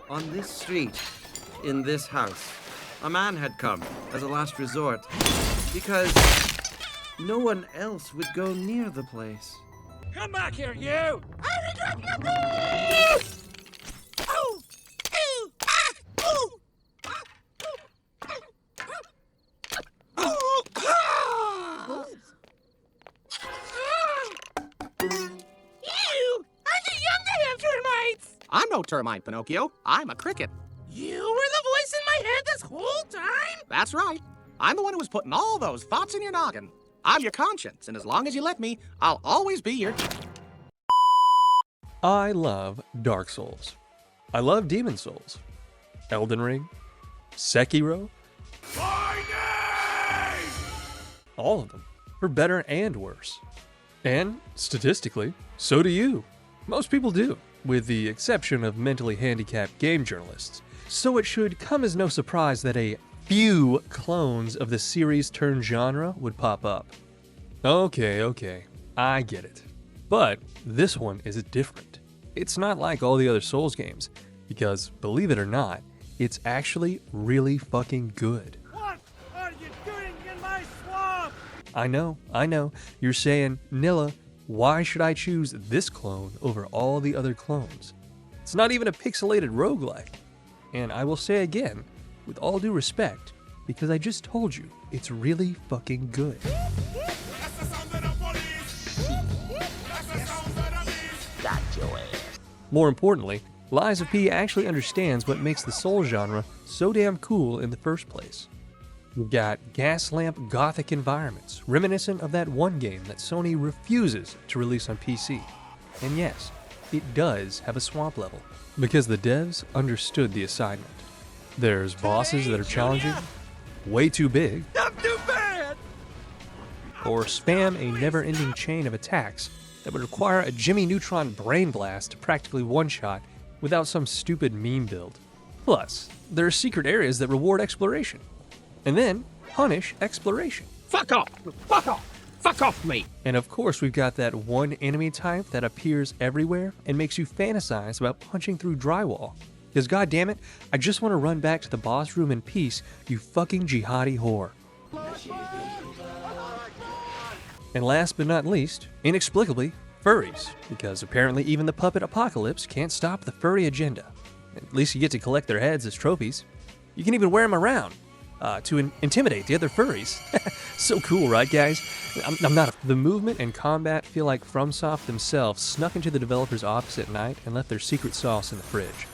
On this street, in this house, a man had come as a last resort because no one else would go near the place. Come back here, you! I'm no termite, Pinocchio. I'm a cricket. You were the voice in my head this whole time? That's right. I'm the one who was putting all those thoughts in your noggin. I'm your conscience, and as long as you let me, I'll always be your... I love Dark Souls. I love Demon Souls. Elden Ring. Sekiro. All of them, for better and worse. And, statistically, so do you. Most people do, with the exception of mentally handicapped game journalists. So it should come as no surprise that a few clones of the series turned genre would pop up. Okay, I get it. But this one is different. It's not like all the other Souls games, because, believe it or not, it's actually really fucking good. What are you doing in my swamp? I know, you're saying, Nilla, why should I choose this clone over all the other clones? It's not even a pixelated roguelike. And I will say again, with all due respect, because I just told you, it's really fucking good. Got your ass. More importantly, Lies of P actually understands what makes the Soul genre so damn cool in the first place. You've got gas lamp gothic environments, reminiscent of that one game that Sony refuses to release on PC. And yes, it does have a swamp level, because the devs understood the assignment. There's bosses that are challenging, way too big, I'm too bad! or spam a never-ending chain of attacks that would require a Jimmy Neutron brain blast to practically one-shot without some stupid meme build. Plus, there are secret areas that reward exploration, and then punish exploration. Fuck off! Fuck off! Fuck off me! And of course, we've got that one enemy type that appears everywhere and makes you fantasize about punching through drywall. Because goddammit, I just want to run back to the boss room in peace, you fucking jihadi whore. And last but not least, inexplicably, furries. Because apparently even the puppet apocalypse can't stop the furry agenda. At least you get to collect their heads as trophies. You can even wear them around to intimidate the other furries. So cool, right guys? I'm not. The movement and combat feel like FromSoft themselves snuck into the developer's office at night and left their secret sauce in the fridge.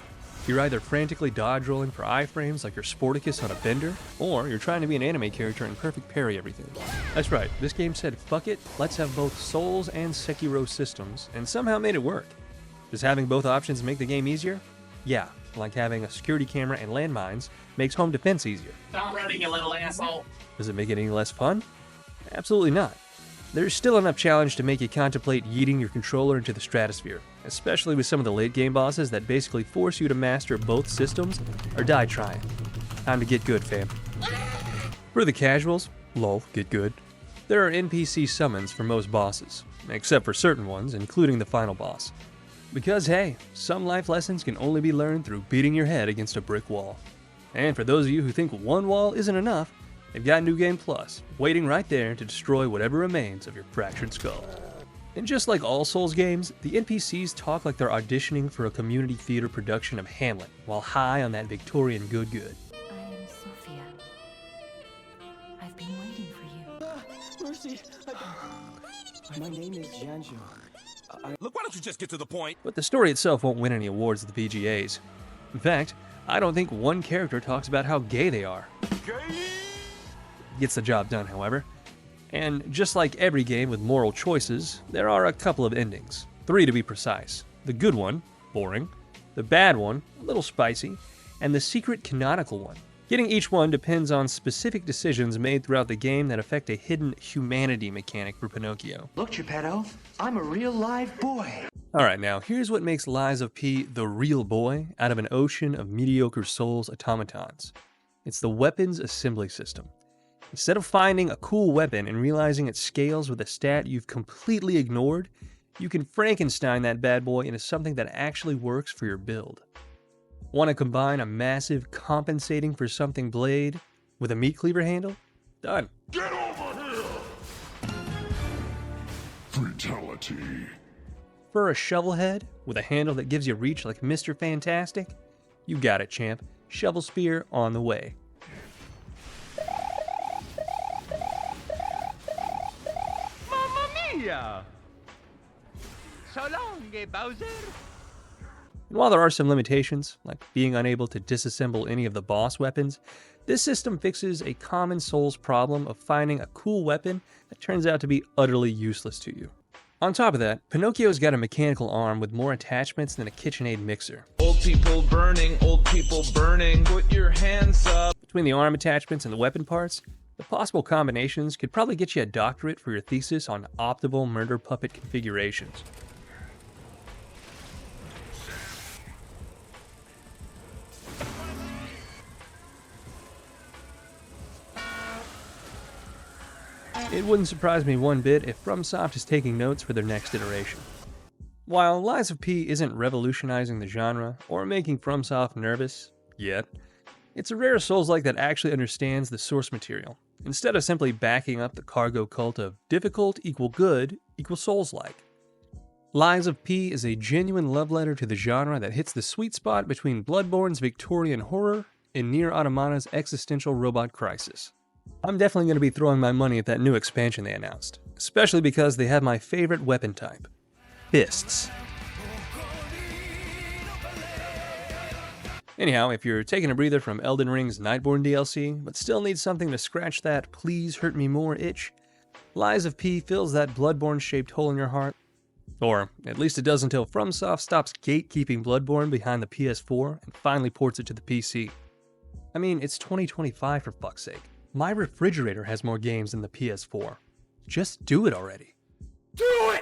You're either frantically dodge rolling for iframes like you're Sporticus on a bender, or you're trying to be an anime character and perfect parry everything. That's right, this game said fuck it, let's have both Souls and Sekiro systems, and somehow made it work. Does having both options make the game easier? Yeah, like having a security camera and landmines makes home defense easier. Stop running, you little asshole! Does it make it any less fun? Absolutely not. There's still enough challenge to make you contemplate yeeting your controller into the stratosphere, especially with some of the late game bosses that basically force you to master both systems or die trying. Time to get good, fam. For the casuals, lol, get good, there are NPC summons for most bosses, except for certain ones, including the final boss. Because hey, some life lessons can only be learned through beating your head against a brick wall. And for those of you who think one wall isn't enough, they've got New Game Plus, waiting right there to destroy whatever remains of your fractured skull. And just like all Souls games, the NPCs talk like they're auditioning for a community theater production of Hamlet, while high on that Victorian good. I am Sophia. I've been waiting for you. Mercy! My name is Janjo. Look, why don't you just get to the point? But the story itself won't win any awards at the VGAs. In fact, I don't think one character talks about how gay they are. Gets the job done, however. And just like every game with moral choices, there are a couple of endings. 3 to be precise. The good one, boring. The bad one, a little spicy. And the secret canonical one. Getting each one depends on specific decisions made throughout the game that affect a hidden humanity mechanic for Pinocchio. Look, Geppetto, I'm a real live boy. Alright, now here's what makes Lies of P the real boy out of an ocean of mediocre Souls automatons. It's the weapons assembly system. Instead of finding a cool weapon and realizing it scales with a stat you've completely ignored, you can Frankenstein that bad boy into something that actually works for your build. Want to combine a massive compensating for something blade with a meat cleaver handle? Done. Get over here! Fatality. For a shovel head with a handle that gives you reach like Mr. Fantastic? You got it, champ. Shovel spear on the way. Mamma mia! So long, Bowser. And while there are some limitations, like being unable to disassemble any of the boss weapons, this system fixes a common Souls problem of finding a cool weapon that turns out to be utterly useless to you. On top of that, Pinocchio's got a mechanical arm with more attachments than a KitchenAid mixer. Old people burning, put your hands up. Between the arm attachments and the weapon parts, the possible combinations could probably get you a doctorate for your thesis on optimal murder puppet configurations. It wouldn't surprise me one bit if FromSoft is taking notes for their next iteration. While Lies of P isn't revolutionizing the genre or making FromSoft nervous, yet, it's a rare Souls-like that actually understands the source material, instead of simply backing up the cargo cult of difficult equal good equal Souls-like. Lies of P is a genuine love letter to the genre that hits the sweet spot between Bloodborne's Victorian horror and Nier Automata's existential robot crisis. I'm definitely going to be throwing my money at that new expansion they announced, especially because they have my favorite weapon type, fists. Anyhow, if you're taking a breather from Elden Ring's Nightborne DLC, but still need something to scratch that please hurt me more itch, Lies of P fills that Bloodborne-shaped hole in your heart. Or, at least it does until FromSoft stops gatekeeping Bloodborne behind the PS4 and finally ports it to the PC. I mean, it's 2025 for fuck's sake. My refrigerator has more games than the PS4. Just do it already. Do it!